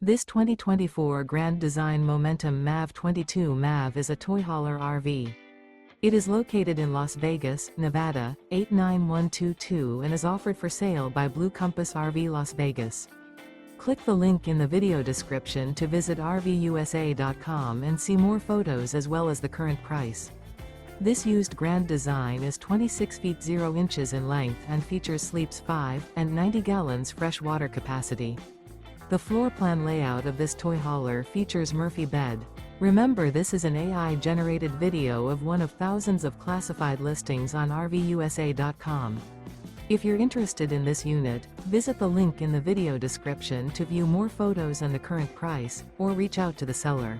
This 2024 Grand Design Momentum MAV 22 MAV is a toy hauler RV. It is located in Las Vegas, Nevada, 89122 and is offered for sale by Blue Compass RV Las Vegas. Click the link in the video description to visit RVUSA.com and see more photos as well as the current price. This used Grand Design is 26 feet 0 inches in length and features sleeps 5 and 90 gallons fresh water capacity. The floor plan layout of this toy hauler features Murphy bed. Remember, this is an AI-generated video of one of thousands of classified listings on RVUSA.com. If you're interested in this unit, visit the link in the video description to view more photos and the current price, or reach out to the seller.